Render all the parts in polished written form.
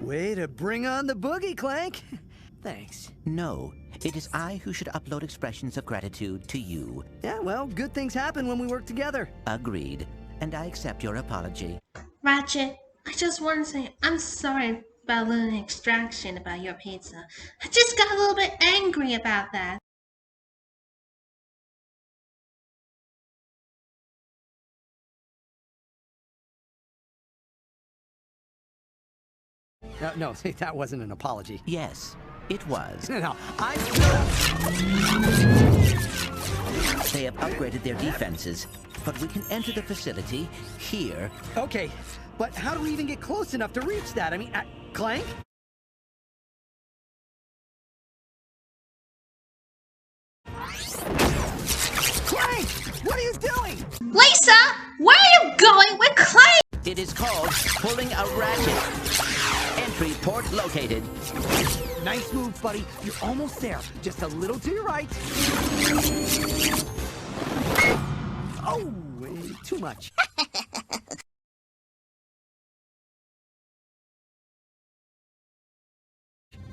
Way to bring on the boogie, Clank. Thanks. No, it is I who should upload expressions of gratitude to you. Yeah, well, good things happen when we work together. Agreed. And I accept your apology. Ratchet, I just want to say I'm sorry about little extraction about your pizza. I just got a little bit angry about that. No, that wasn't an apology. Yes, it was. No, They have upgraded their defenses, but we can enter the facility here. Okay, but how do we even get close enough to reach that? I mean, Clank? Clank! What are you doing? Lisa, where are you going with Clank? It is called pulling a ratchet. Entry port located. Nice move, buddy. You're almost there. Just a little to your right. Oh, too much.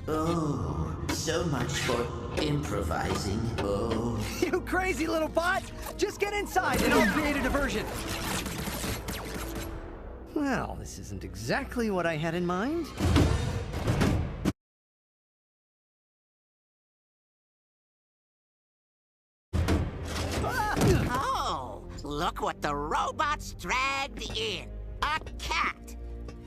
Oh, so much for improvising. Oh. You crazy little bot! Just get inside and I'll create a diversion. Well, this isn't exactly what I had in mind. Oh, look what the robots dragged in. A cat.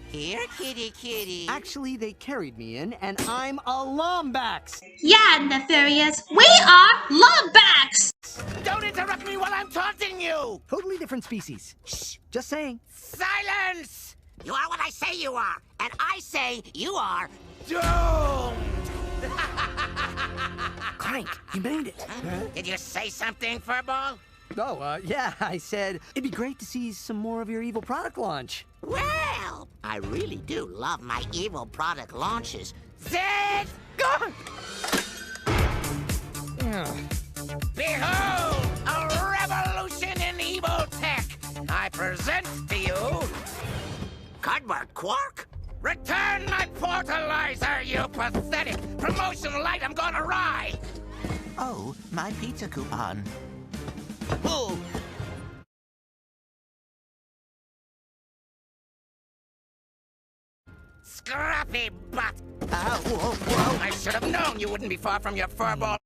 Here, kitty kitty. Actually, they carried me in, and I'm a Lombax! Yeah, Nefarious, we are Lombax! Don't interrupt me while I'm taunting you! Totally different species. Shh, just saying. Silence! You are what I say you are, and I say you are doomed! Clank, you made it. Did you say something, Furball? Oh, yeah, I said it'd be great to see some more of your evil product launch. Well, I really do love my evil product launches. Zed! Behold, a revolution in evil tech! I present to you... Cardboard Quark? Return my portalizer, you pathetic promotional item gone awry! Oh, my pizza coupon. Oh! Scrappy butt! Whoa. I should have known you wouldn't be far from your furball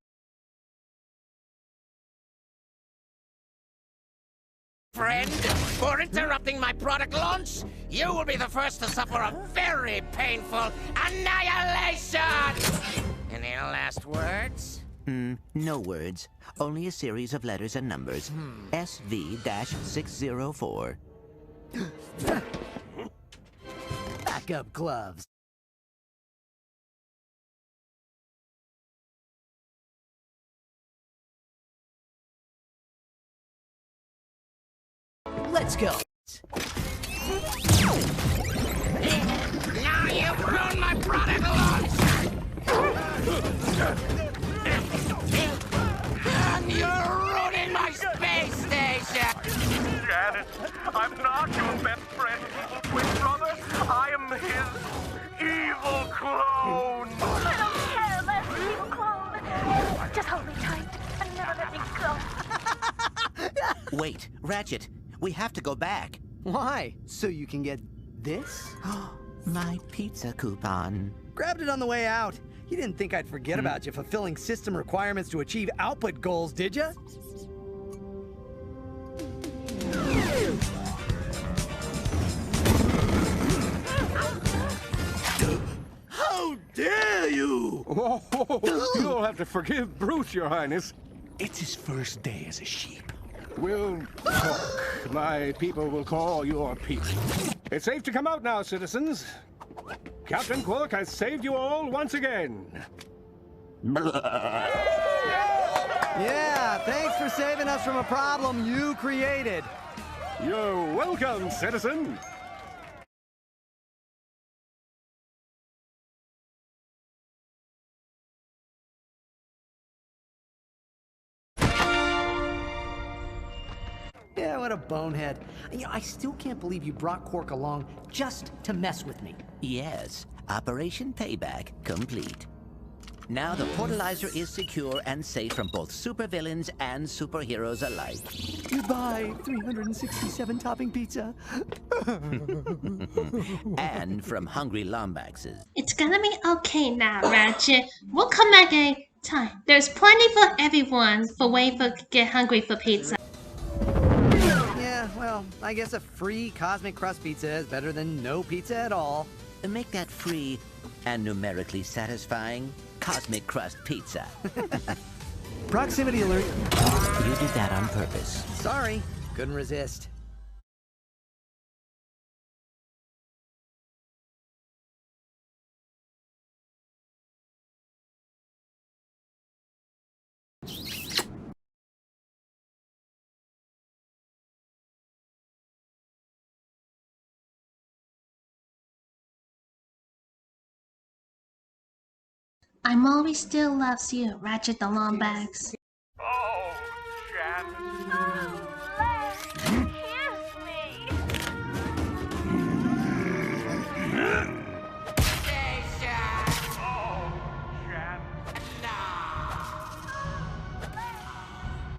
friend. For interrupting my product launch, you will be the first to suffer a very painful annihilation! Any last words? No words. Only a series of letters and numbers. SV-604. Backup gloves. Let's go. Now you've ruined my product launch! And you're ruining my space station! Janet, I'm not your best friend, evil twin brother. I am his evil clone. I don't care about the evil clone. Just hold me tight and never let me go. Wait, Ratchet. We have to go back. Why? So you can get this? My pizza coupon. Grabbed it on the way out. You didn't think I'd forget about you fulfilling system requirements to achieve output goals, did you? How dare you! Oh, you'll have to forgive Bruce, Your Highness. It's his first day as a sheep. We'll talk. My people will call your people. It's safe to come out now, citizens. Captain Quark has saved you all once again. Yeah, thanks for saving us from a problem you created. You're welcome, citizen. Yeah, what a bonehead. You know, I still can't believe you brought Quark along just to mess with me. Yes, Operation Payback complete. Now the portalizer is secure and safe from both supervillains and superheroes alike. Goodbye, 367 topping pizza. And from hungry Lombaxes. It's gonna be okay now, Ratchet. We'll come back any time. There's plenty for everyone for way for get hungry for pizza. Yeah, well, I guess a free cosmic crust pizza is better than no pizza at all. Make that free and numerically satisfying Cosmic Crust Pizza. Proximity alert. You did that on purpose. Sorry, couldn't resist. I'm always still loves you, Ratchet the Lombax.